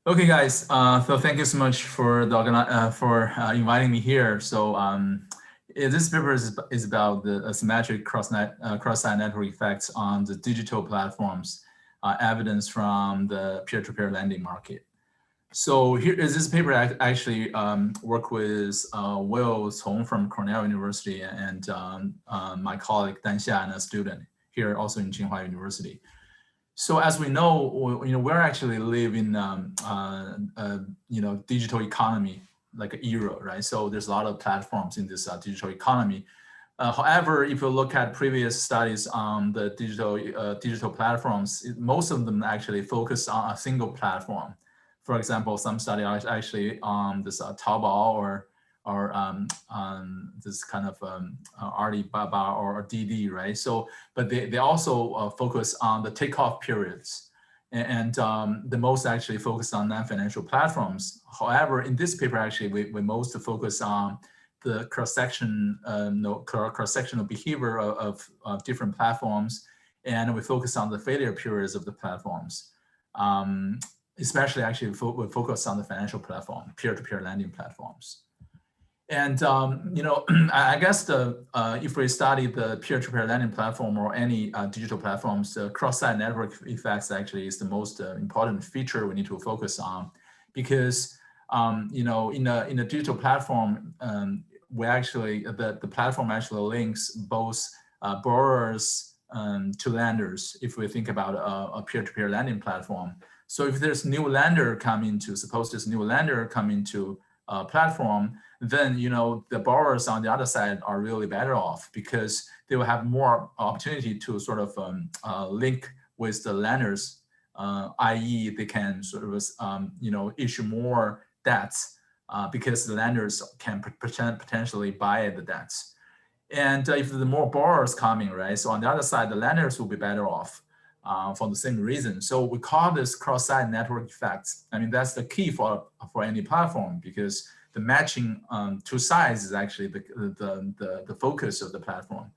Okay, guys. So thank you so much for inviting me here. This paper is about the asymmetric cross-site network effects on the digital platforms, evidence from the peer-to-peer lending market. So here is this paper actually work with Will Cong from Cornell University and my colleague Dan Xia and a student here also in Tsinghua University. So as we know, we're actually living digital economy like an era, right? So there's a lot of platforms in this digital economy. However, if you look at previous studies on the digital platforms, most of them actually focus on a single platform. For example, some study are actually on this Taobao or this kind of Alibaba or Didi, right? So, but they also focus on the takeoff periods, and the most actually focus on non-financial platforms. However, in this paper, actually, we most focus on the cross-sectional behavior of different platforms, and we focus on the failure periods of the platforms. Especially, actually, we focus on the financial platform, peer-to-peer lending platforms. And I guess if we study the peer-to-peer lending platform or any digital platforms, the cross-site network effects actually is the most important feature we need to focus on, because in a digital platform, the platform actually links both borrowers to lenders. If we think about a peer-to-peer lending platform, so if there's new lender coming to, suppose there's new lender coming to a platform, then the borrowers on the other side are really better off because they will have more opportunity to sort of link with the lenders, i.e. they can sort of issue more debts because the lenders can potentially buy the debts. And if the more borrowers coming, right? So on the other side, the lenders will be better off for the same reason. So we call this cross-site network effects. I mean, that's the key for any platform, because the matching two sides is actually the focus of the platform.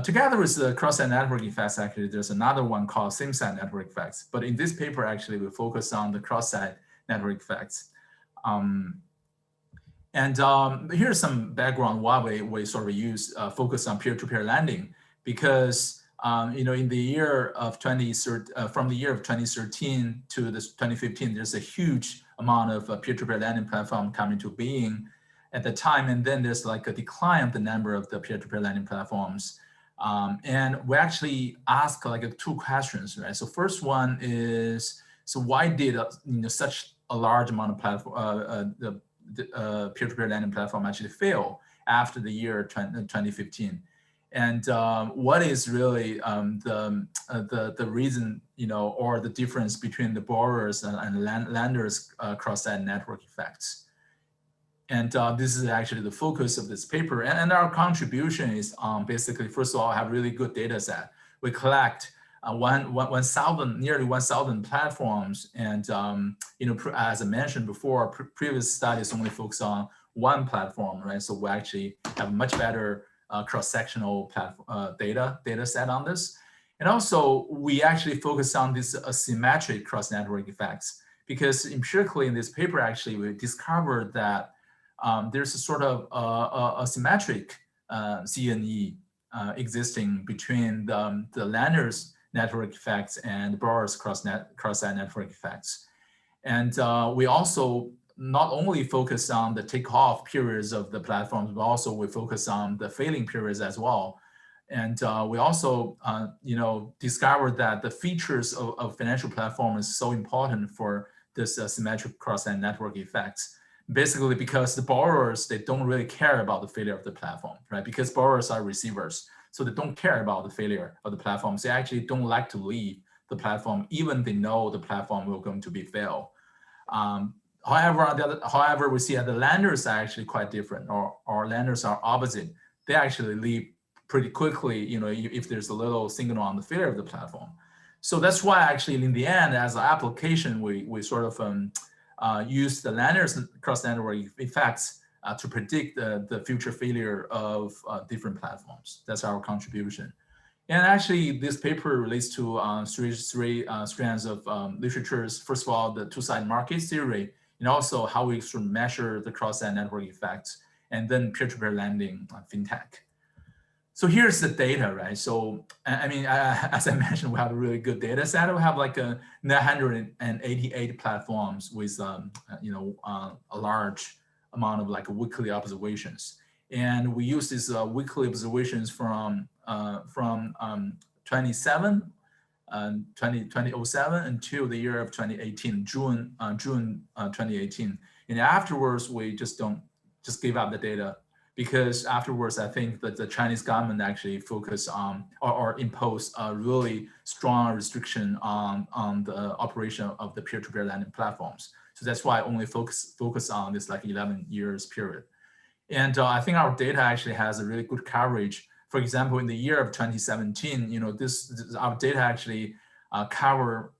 Together with the cross-site network effects, actually, there's another one called same-site network effects. But in this paper, actually, we focus on the cross-site network effects. Here's some background why we sort of focus on peer-to-peer lending, because in the year of from the year of 2013 to this 2015, there's a huge amount of peer-to-peer lending platform coming to being at the time, and then there's like a decline of the number of the peer-to-peer lending platforms. And we actually ask like two questions, right? So first one is, so why did such a large amount of platform the peer-to-peer lending platform actually fail after the year 2015? And what is really the reason, or the difference between the borrowers and lenders cross-site network effects? And this is actually the focus of this paper. And our contribution is basically, first of all, have really good data set. We collect nearly 1,000 platforms, and as I mentioned before, previous studies only focus on one platform, right? So we actually have much better cross-sectional data set on this. And also, we actually focus on this asymmetric cross-network effects, because empirically in this paper, actually, we discovered that there's a sort of asymmetric CNE existing between the lenders network effects and borrowers cross-site network effects. And we also not only focus on the takeoff periods of the platforms, but also we focus on the failing periods as well. And we also, discovered that the features of financial platform is so important for this symmetric cross-site network effects. Basically, because the borrowers, they don't really care about the failure of the platform, right? Because borrowers are receivers, so they don't care about the failure of the platforms. They actually don't like to leave the platform, even they know the platform will going to be fail. However, we see that the lenders are actually quite different, or lenders are opposite. They actually leave pretty quickly, if there's a little signal on the failure of the platform. So that's why actually in the end, as an application, we sort of use the lenders cross-network effects to predict the future failure of different platforms. That's our contribution. And actually, this paper relates to three strands of literatures. First of all, the two-sided market theory, and also how we should measure the cross-site network effects, and then peer-to-peer lending, fintech. So here's the data, right? So, I mean, as I mentioned, we have a really good data set. We have like 988 platforms with, a large amount of like weekly observations. And we use these weekly observations from 2007 2007 until the year of 2018, June 2018. And afterwards, we just give out the data, because afterwards, I think that the Chinese government actually focused on or imposed a really strong restriction on the operation of the peer-to-peer lending platforms. So that's why I only focus on this like 11 years period. And I think our data actually has a really good coverage. For example, in the year of 2017, our data actually cover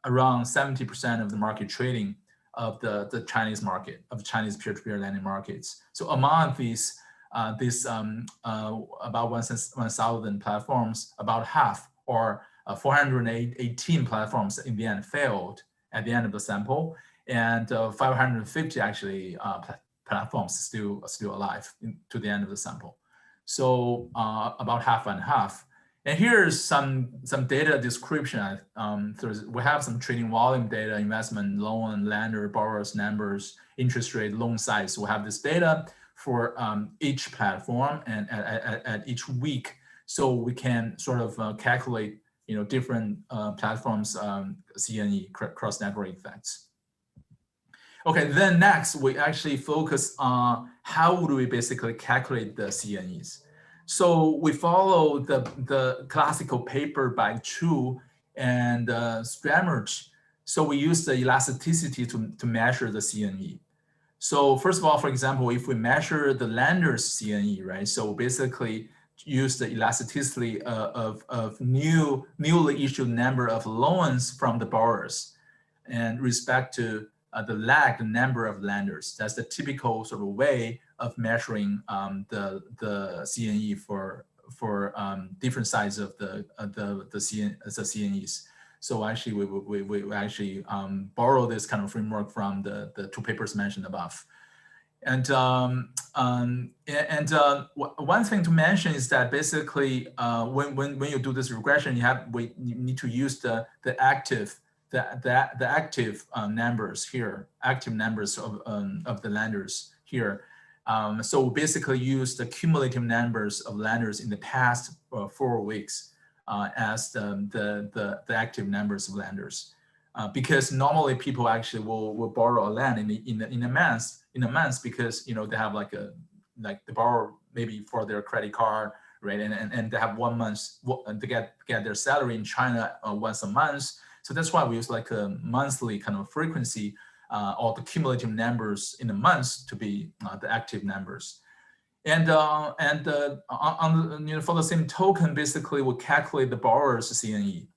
around 70% of the market trading of the Chinese market, of Chinese peer-to-peer lending markets. So among these about 1,000 platforms, about half, or 418 platforms in the end failed at the end of the sample, and 550 actually platforms still alive to the end of the sample. So about half and half. And here's some data description. We have some trading volume data, investment, loan, lender, borrowers, numbers, interest rate, loan size. We have this data for each platform and at each week, so we can sort of calculate, different platforms CNE, cross network effects. Okay, then next we actually focus on how would we basically calculate the CNEs. So we follow the classical paper by Chu and Strammerch. So we use the elasticity to measure the CNE. So first of all, for example, if we measure the lender's CNE, right? So basically use the elasticity of newly issued number of loans from the borrowers and respect to the lagged number of lenders. That's the typical sort of way of measuring the CNE for different sides of the CNEs. So actually, we actually borrow this kind of framework from the two papers mentioned above. And one thing to mention is that basically when you do this regression, you need to use the active numbers here, active numbers of the lenders here. So basically use the cumulative numbers of lenders in the past 4 weeks as the active numbers of lenders, because normally people actually will borrow a land in a month because they have they borrow maybe for their credit card, right? And they have 1 month to get their salary in China once a month. So that's why we use like a monthly kind of frequency or the cumulative numbers in a month to be the active numbers. And for the same token, basically we calculate the borrower's CNE.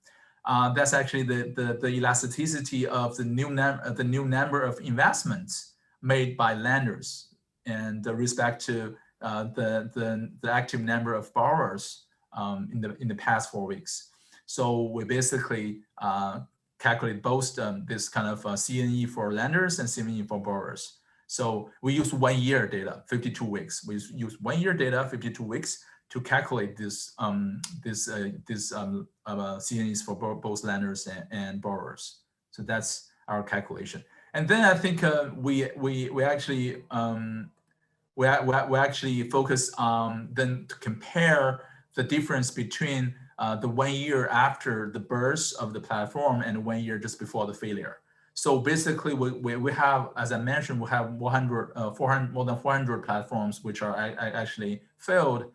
That's actually the elasticity of the new number of investments made by lenders and respect to the active number of borrowers in the past 4 weeks. So we basically calculate both this kind of CNE for lenders and CNE for borrowers. So we use 1 year data, 52 weeks. We use 1 year data, 52 weeks to calculate this CNEs for both lenders and borrowers. So that's our calculation. And then I think we actually focus on then to compare the difference between the 1 year after the birth of the platform and 1 year just before the failure. So basically, we have, as I mentioned, we have more than 400 platforms which are actually failed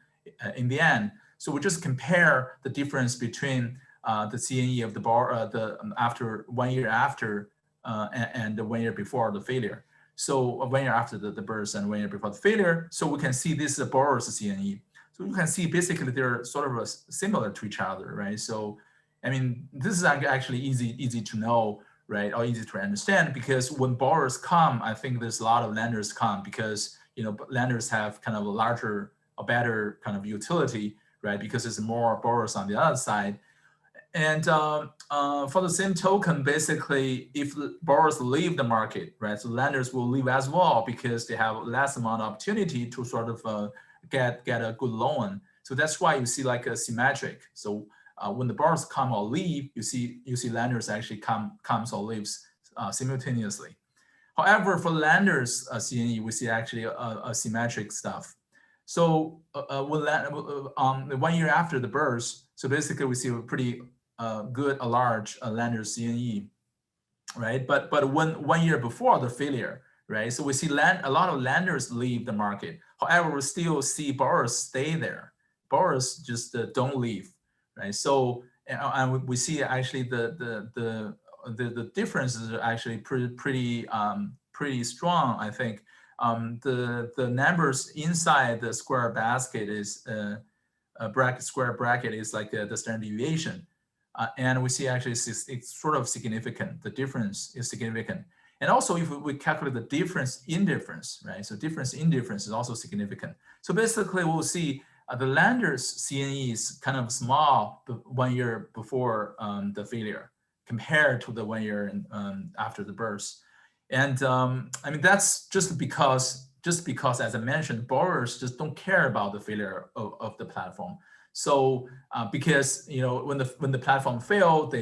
in the end. So we just compare the difference between the CNE of the after 1 year after and the 1 year before the failure. So 1 year after the birth and 1 year before the failure. So we can see this is the borrower's CNE. So you can see basically they're sort of similar to each other, right? So, I mean, this is actually easy to know, right? Or easy to understand, because when borrowers come, I think there's a lot of lenders come because, lenders have kind of a larger, a better kind of utility, right? Because it's more borrowers on the other side. And for the same token, basically, if borrowers leave the market, right, so lenders will leave as well because they have less amount of opportunity to sort of get a good loan. So that's why you see like a symmetric. So when the borrowers come or leave, you see lenders actually comes or leaves simultaneously. However, for lenders CNE, we see actually a symmetric stuff. So when 1 year after the burst, so basically we see a pretty good, a large lenders CNE, right? But 1 year before the failure, right? So we see a lot of lenders leave the market. However, we still see borrowers stay there. Borrowers just don't leave, right? So and we see actually the differences are actually pretty strong. I think the numbers inside the square basket is square bracket is like the standard deviation. And we see actually it's sort of significant. The difference is significant. And also if we calculate the difference in difference, right? So difference in difference is also significant. So basically we'll see the lenders CNE is kind of small 1 year before the failure compared to the 1 year after the burst. And I mean, that's just because, as I mentioned, borrowers just don't care about the failure of the platform. So because when the platform failed,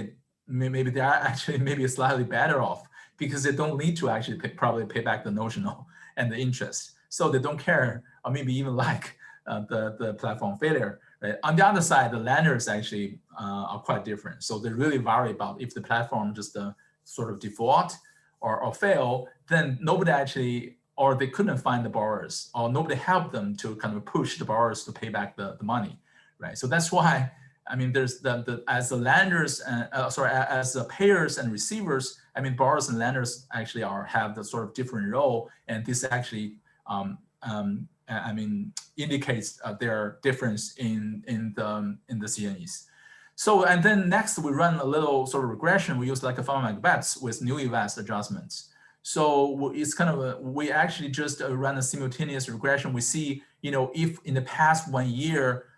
maybe they are actually maybe slightly better off because they don't need to actually probably pay back the notional and the interest. So they don't care, or maybe even like the platform failure. Right? On the other side, the lenders actually are quite different. So they really worry about if the platform just sort of default or fail, then nobody actually, or they couldn't find the borrowers, or nobody helped them to kind of push the borrowers to pay back the money. Right, so that's why I mean there's as the lenders as the payers and receivers. I mean borrowers and lenders actually have the sort of different role, and this actually I mean indicates their difference in the CNEs. So and then next we run a little sort of regression. We use like a Feynman bets with new events adjustments. So it's kind of we actually just run a simultaneous regression. We see if in the past 1 year.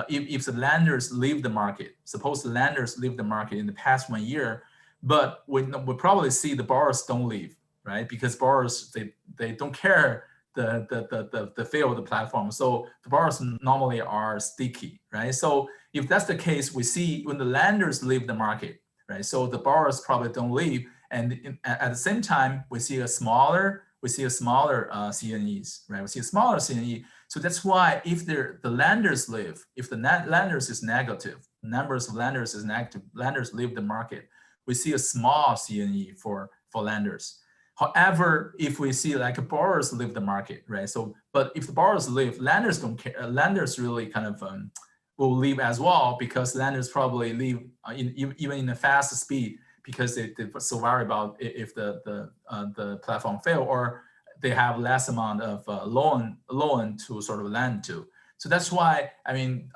If the lenders leave the market, suppose the lenders leave the market in the past 1 year, but we probably see the borrowers don't leave, right? Because borrowers they don't care the fail of the platform. So the borrowers normally are sticky, right? So if that's the case, we see when the lenders leave the market, right? So the borrowers probably don't leave, and at the same time we see a smaller CNEs, right? We see a smaller CNE. So that's why if the lenders leave, if the lenders is negative, numbers of lenders is negative, lenders leave the market, we see a small CNE for lenders. However, if we see like borrowers leave the market, right? So, but if the borrowers leave, lenders don't care. Lenders really kind of will leave as well because lenders probably leave even in a fast speed because they're so worried about if the platform fail or they have less amount of loan to sort of lend to. So that's why I mean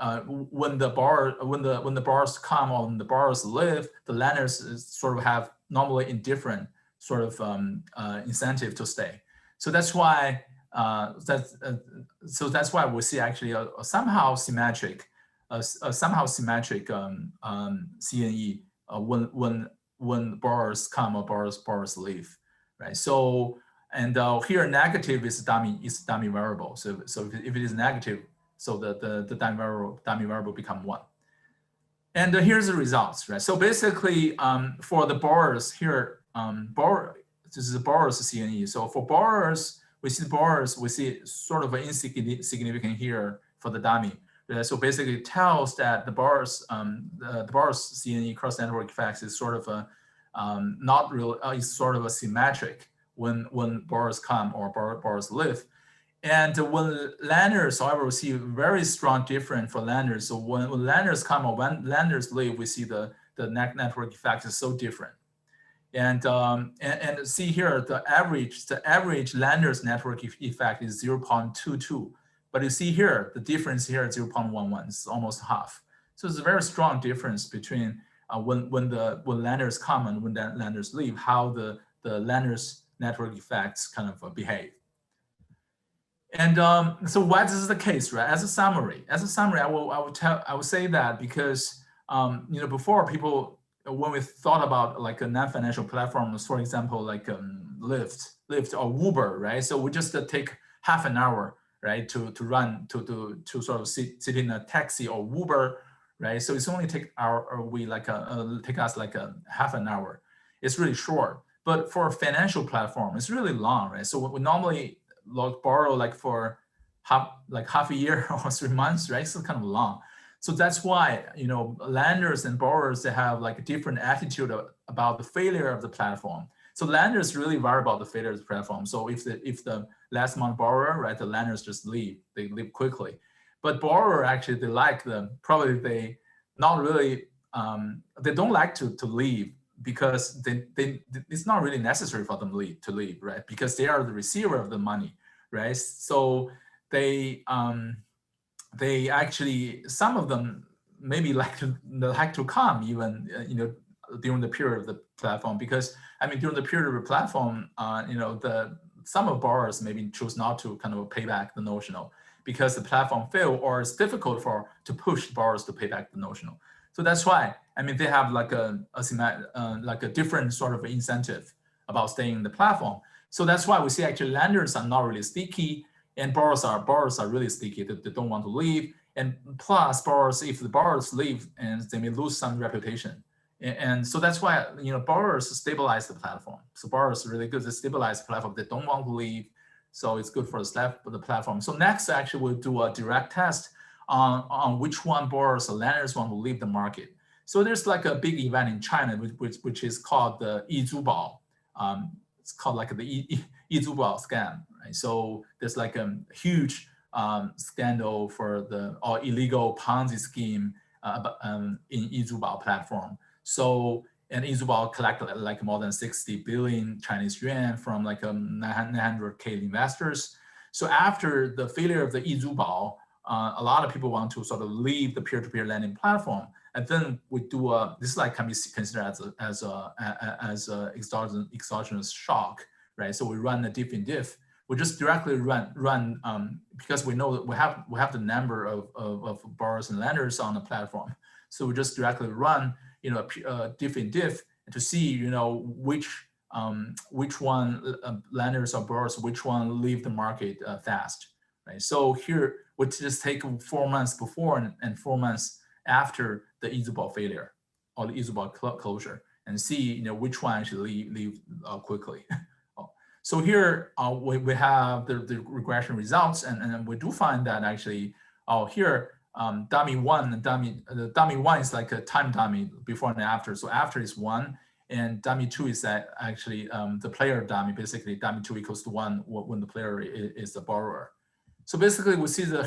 when the borrowers come or when the borrowers leave, the lenders sort of have normally indifferent sort of incentive to stay. So that's why that's why we see actually a somehow symmetric CNE when borrowers come or borrowers leave, right? So and here negative is dummy variable. So if it is negative, so the dummy variable become 1. And here's the results, right? So basically for the borrowers here, this is the borrowers CNE. So for borrowers, we see sort of an insignificant here for the dummy. So basically it tells that the borrowers CNE cross network effects is sort of a not real, is sort of a symmetric when borrowers come or borrowers leave. And when lenders, however, we see very strong difference for lenders. So when lenders come or when lenders leave, we see the network effect is so different. And see here the average lenders network effect is 0.22. But you see here the difference here is 0.11. It's almost half. So it's a very strong difference between when lenders come and when lenders leave, how the lenders network effects kind of behave. And so why this is the case, right? As a summary, I will say that because before people, when we thought about like a non-financial platforms, for example, like Lyft or Uber, right? So we just take half an hour, right, to run to sort of sit in a taxi or Uber, right? So it's only take us like a half an hour. It's really short. But for a financial platform, it's really long, right? So we normally borrow like for half a year or 3 months, right? So kind of long. So that's why lenders and borrowers, they have like a different attitude about the failure of the platform. So lenders really worry about the failure of the platform. So if the last month borrower, right, the lenders just leave, they leave quickly. But borrower actually, they like them. Probably they not really they don't like to leave because it's not really necessary for them to leave, right? Because they are the receiver of the money, right? So they actually, some of them maybe like to come even during the period of the platform, because I mean during the period of the platform the some of borrowers maybe choose not to kind of pay back the notional because the platform failed or it's difficult to push borrowers to pay back the notional. So that's why I mean they have like a different sort of incentive about staying in the platform. So that's why we see actually lenders are not really sticky, and borrowers are really sticky. They don't want to leave, and plus borrowers, if the borrowers leave, and they may lose some reputation. And so that's why borrowers stabilize the platform. So borrowers are really good. They stabilize the platform. They don't want to leave, so it's good for the platform. So next, actually, we'll do a direct test on which one borrowers or lenders want to leave the market. So there's like a big event in China, which is called the Yizhubao. It's called like the Yizhubao scam, right? So there's like a huge scandal for the illegal Ponzi scheme in Yizhubao platform. So, and Yizhubao collected like more than 60 billion Chinese yuan from like 900K investors. So after the failure of the Yizhubao, a lot of people want to sort of leave the peer-to-peer lending platform. And then we do this like can be considered as a exogenous shock, right? So we run a diff in diff. We just directly run because we know that we have the number of borrowers and lenders on the platform. So we just directly run diff in diff to see which one lenders or borrowers, which one leave the market fast, right? So here we just take 4 months before and 4 months after the Yizhubao failure or the Yizhubao closure, and see which one actually leave quickly. So here we have the regression results, and we do find that actually here dummy one and dummy one is like a time dummy before and after. So after is 1, and dummy 2 is that actually the player dummy. Basically, dummy 2 equals to 1 when the player is the borrower. So basically, we see the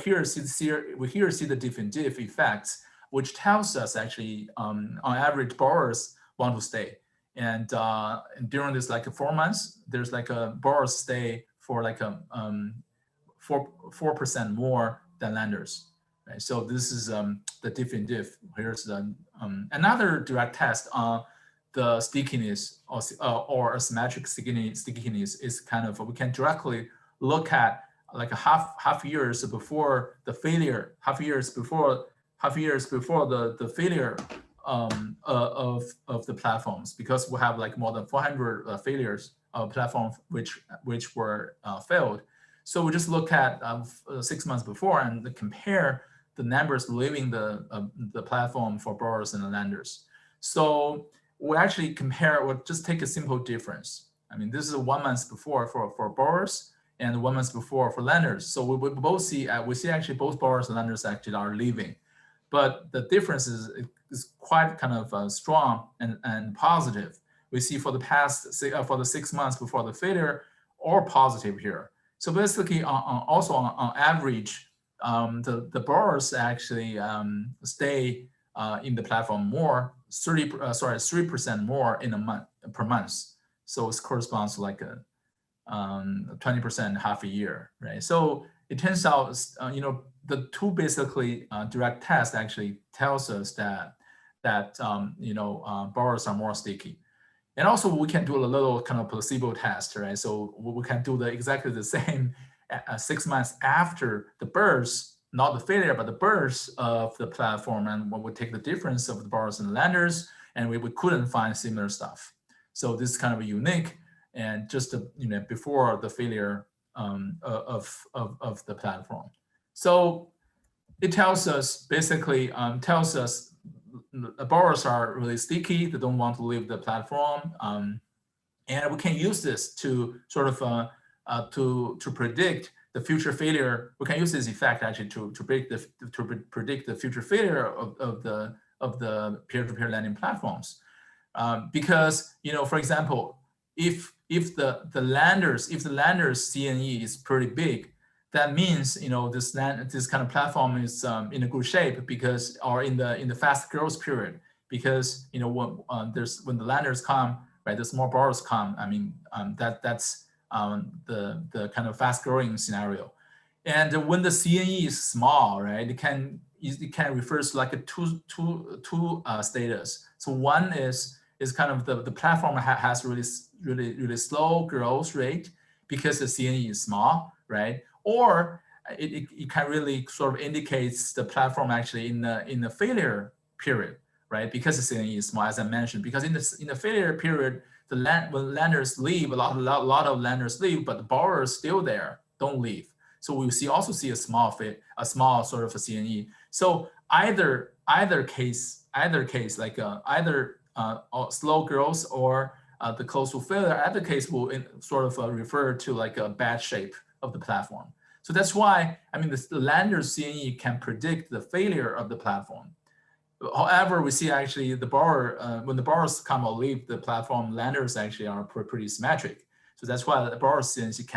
diff in diff effects, which tells us actually on average borrowers want to stay. And during this like 4 months, there's like a borrowers stay for like a 4% more than lenders. Right? So this is the diff in diff. Here's the another direct test on the stickiness or asymmetric stickiness is kind of, we can directly look at like a half years before the failure, half years before the failure of the platforms, because we have like more than 400 failures of platforms which were failed. So we just look at 6 months before and compare the numbers leaving the platform for borrowers and the lenders. So we actually compare, we'll just take a simple difference. I mean, this is 1 month before for borrowers and 1 month before for lenders. So we both see, we see actually both borrowers and lenders actually are leaving. But the difference is quite kind of strong and positive. We see for the 6 months before the failure, or positive here. So basically, also on average, the borrowers actually stay in the platform more, 3% more in a month per month. So it corresponds to like a 20% half a year, right? So it turns out, the two basically direct tests actually tells us that borrowers are more sticky. And also we can do a little kind of placebo test, right? So we can do exactly the same 6 months after the burst, not the failure, but the burst of the platform, and what would take the difference of the borrowers and lenders, and we couldn't find similar stuff. So this is kind of unique, and just before the failure of the platform. So it tells us basically the borrowers are really sticky. They don't want to leave the platform, and we can use this to sort of to predict the future failure. We can use this effect actually to predict the future failure of the peer-to-peer lending platforms, because for example, if the lenders CNE is pretty big, that means this kind of platform is in a good shape, because or in the fast growth period, because when the lenders come, right, the small borrowers come. I mean that's the kind of fast growing scenario, and when the CNE is small, right, it can refer to like a two status. So one is kind of the platform has really slow growth rate because the CNE is small, right? Or it can really sort of indicates the platform actually in the failure period, right? Because the CNE is small, as I mentioned. Because in the failure period, when lenders leave, a lot of lenders leave, but the borrowers still there, don't leave. So we also see a small sort of a CNE. So either case, like either slow growth or the close to failure, either case will sort of refer to like a bad shape of the platform. So that's why, I mean, the lender's CNE can predict the failure of the platform. However, we see actually the borrower, when the borrowers come or leave the platform, lenders actually are pretty symmetric. So that's why the borrower's CNE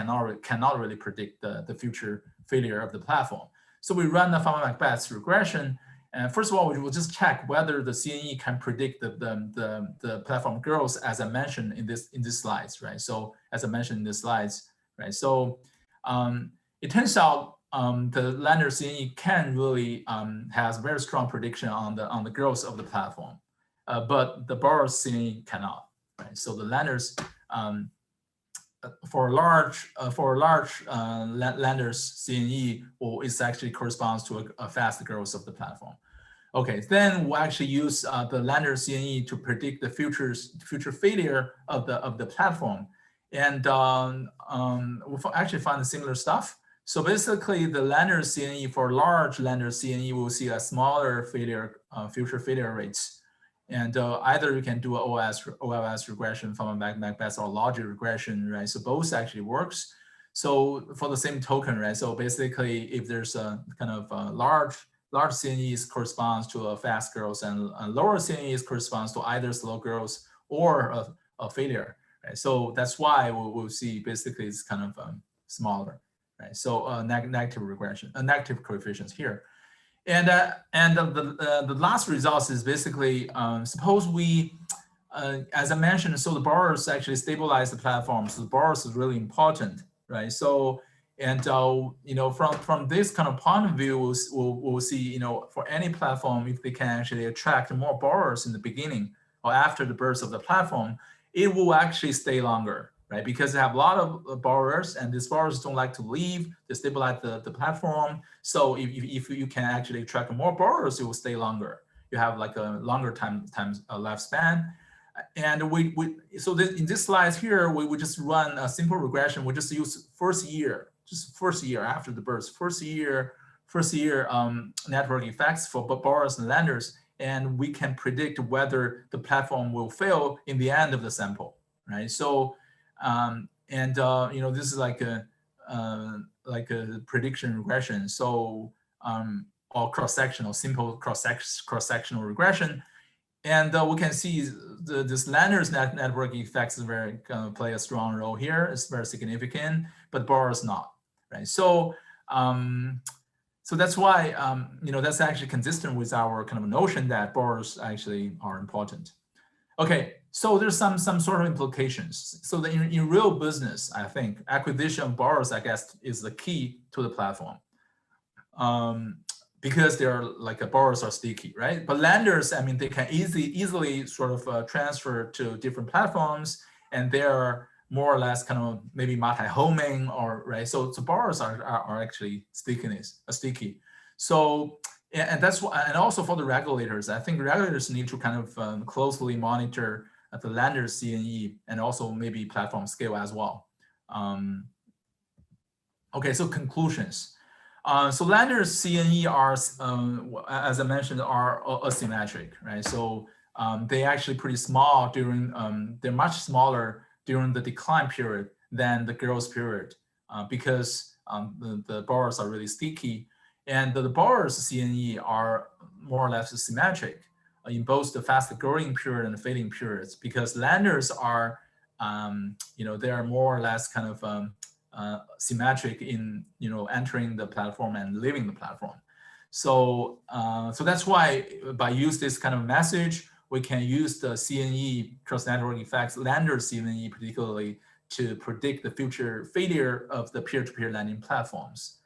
cannot really predict the future failure of the platform. So we run the Feynman-Macbeth regression, and first of all, we will just check whether the CNE can predict the platform growth, as I mentioned in this slides, right? So as I mentioned in the slides, right? So it turns out the lender CNE can really has very strong prediction on the growth of the platform, but the borrower CNE cannot, right? So the lenders for large lenders CNE, it actually corresponds to a fast growth of the platform. Okay, then we'll actually use the lender CNE to predict the future failure of the platform, and we'll actually find similar stuff. So basically, the lender CNE for large lender CNE will see a smaller future failure rates, and either you can do an OLS regression from a Macbeth or logic regression, right? So both actually works. So for the same token, right? So basically, if there's a kind of large CNE corresponds to a fast growth, and lower CNE corresponds to either slow growth or a failure, right? So that's why we'll see basically it's kind of smaller. Right, so negative regression, negative coefficients here, and the last result is basically suppose we, as I mentioned, so the borrowers actually stabilize the platform. So the borrowers is really important, right? So and from this kind of point of view, we'll see for any platform, if they can actually attract more borrowers in the beginning or after the burst of the platform, it will actually stay longer. Right, because they have a lot of borrowers, and these borrowers don't like to leave. They stabilize the platform. So if you can actually attract more borrowers, it will stay longer. You have like a longer time lifespan. And in this slide here, we just run a simple regression. We just use first year after the burst, first year network effects for borrowers and lenders, and we can predict whether the platform will fail in the end of the sample. Right, so. This is like a prediction regression. So or cross-sectional, simple cross-sectional regression, and we can see this lender's network effects is play a strong role here. It's very significant, but borrowers not, right? So so that's why that's actually consistent with our kind of notion that borrowers actually are important. Okay, so there's some sort of implications. So in real business, I think acquisition of borrowers, I guess, is the key to the platform, because they're like borrowers are sticky, right? But lenders, they can easily sort of transfer to different platforms, and they're more or less kind of maybe multi-homing or right. So borrowers are actually sticky. So and that's why, and also for the regulators, I think regulators need to kind of closely monitor the lender's CNE and also maybe platform scale as well. Okay, so conclusions. So lenders CNE are, as I mentioned, are asymmetric, right? So they actually pretty small during, they're much smaller during the decline period than the growth period because the borrowers are really sticky. And the borrowers CNE are more or less symmetric in both the fast growing period and the fading periods, because lenders are, they are more or less kind of symmetric in entering the platform and leaving the platform. So so that's why by use this kind of message, we can use the CNE cross network effects, lender CNE particularly, to predict the future failure of the peer-to-peer lending platforms.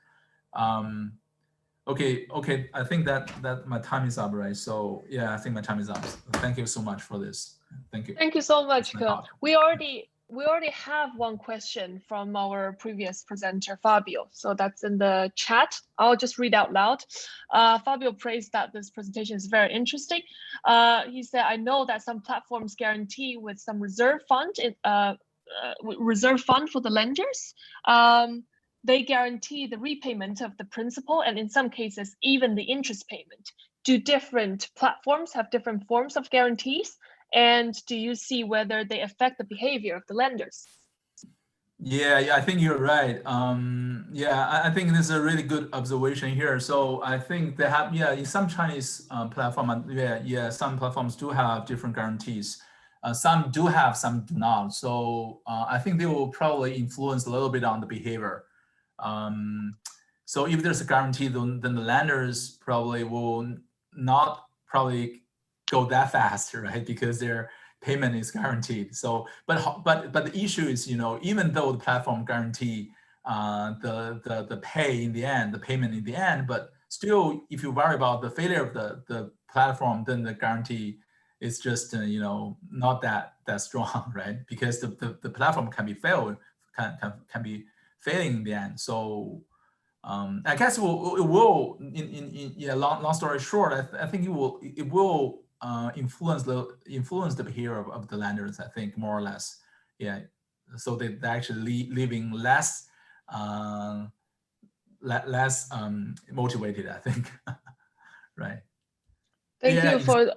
Okay, I think that my time is up, right? So yeah, I think my time is up. Thank you so much for this. Thank you. Thank you so much, Ke. We already have one question from our previous presenter, Fabio. So that's in the chat. I'll just read out loud. Fabio praised that this presentation is very interesting. He said, I know that some platforms guarantee with some reserve fund for the lenders. They guarantee the repayment of the principal and in some cases, even the interest payment. Do different platforms have different forms of guarantees? And do you see whether they affect the behavior of the lenders? Yeah, I think you're right. Yeah, I think this is a really good observation here. So I think they have, in some Chinese platform, some platforms do have different guarantees. Some do have, some do not. So I think they will probably influence a little bit on the behavior. So if there's a guarantee, then the lenders probably will not go that fast, right? Because their payment is guaranteed. So, but the issue is, even though the platform guarantee the pay in the end, the payment in the end, but still, if you worry about the failure of the platform, then the guarantee is just not that strong, right? Because the platform can be can be failing in the end. So I guess it will long story short, I think it will influence the behavior of the lenders, I think, more or less. Yeah, so they're actually leaving less motivated, I think. Right. Thank you for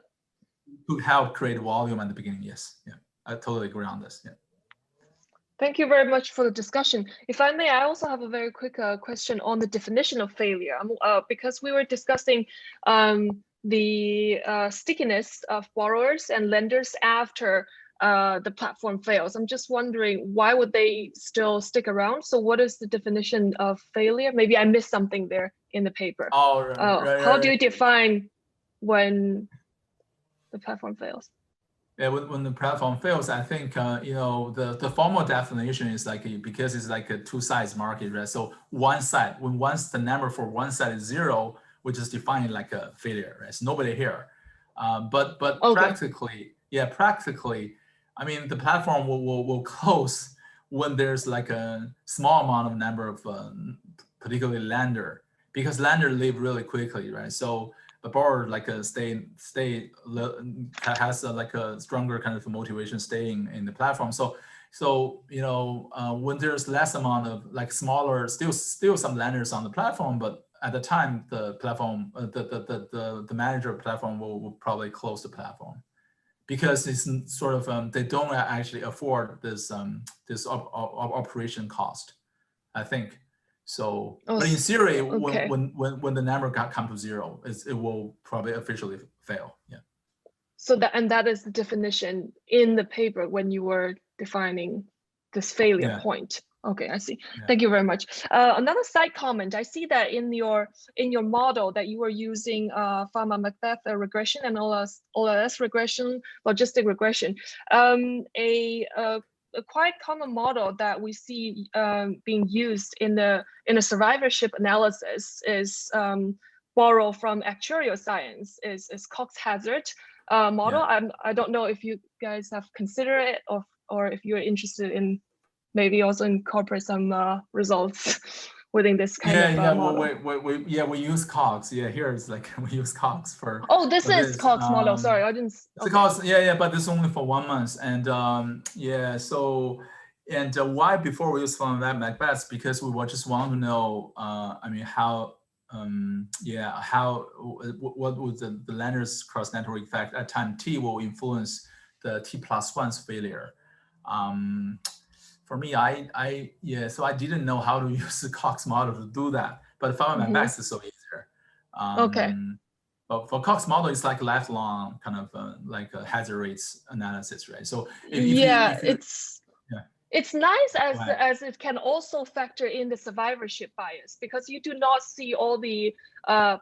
to help create volume at the beginning. Yes. Yeah, I totally agree on this. Yeah. Thank you very much for the discussion. If I may, I also have a very quick question on the definition of failure, because we were discussing the stickiness of borrowers and lenders after the platform fails. I'm just wondering, why would they still stick around? So what is the definition of failure? Maybe I missed something there in the paper. Oh, right, how do you define when the platform fails? Yeah, when the platform fails, I think the formal definition is because it's like a two-sides market, right? So once the number for one side is 0, we just define it like a failure, right? So nobody here. But okay. practically, I mean, the platform will close when there's like a small amount of number of particularly lender, because lender leave really quickly, right? So the borrower has like a stronger kind of motivation staying in the platform. So when there's less amount of smaller, still some lenders on the platform, but at the time the platform, the manager of the platform will probably close the platform, because it's sort of they don't actually afford this operation cost, I think. So, but in theory, okay. when the number come to 0, it will probably officially fail. Yeah. So that is the definition in the paper when you were defining this failure point. Okay, I see. Yeah. Thank you very much. Another side comment: I see that in your model that you were using Farmer-Macbeth regression and OLS regression, logistic regression. A quite common model that we see being used in the survivorship analysis is borrow from actuarial science is Cox hazard model. Yeah. I don't know if you guys have considered it or if you're interested in maybe also incorporate some results within this kind of model. We use Cox. Yeah, here it's like we use Cox for. Oh, this is Cox model. Sorry, I didn't. Okay. Cox, but this is only for 1 month, and so. And why before we use from that Macbeth? Because we just want to know, I mean, how, what would the Landers cross network effect at time t will influence the t+1's failure. For me, so I didn't know how to use the Cox model to do that, but from Macbeth is so easier. Okay. But for Cox model, it's like lifelong kind of like a hazard rates analysis, right? So it's nice as it can also factor in the survivorship bias, because you do not see all the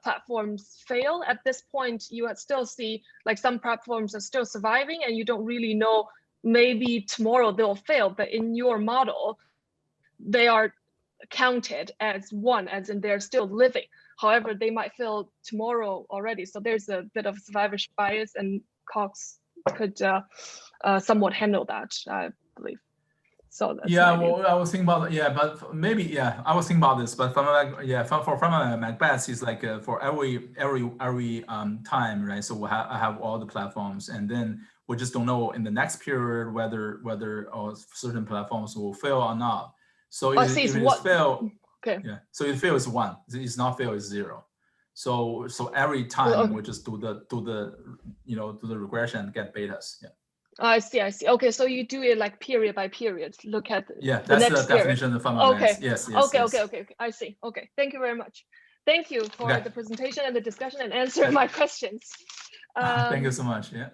platforms fail. At this point, you still see like some platforms are still surviving and you don't really know, maybe tomorrow they'll fail, but in your model, they are counted as one, as in they're still living. However, they might fail tomorrow already. So there's a bit of survivorship bias, and Cox could somewhat handle that, I believe. So that's I was thinking about but maybe I was thinking about this, but from Macbeth is like for every time, right? So I have all the platforms, and then we just don't know in the next period whether certain platforms will fail or not. So if it fail, so if it fail is 1, it's not fail is 0. So every time we just do the regression and get betas. I see. Okay, so you do it like period by period. Look at that's the next the definition of fund Okay. Yes. Okay. I see. Okay. Thank you very much. Thank you for the presentation and the discussion and answering my questions. Thank you so much. Yeah.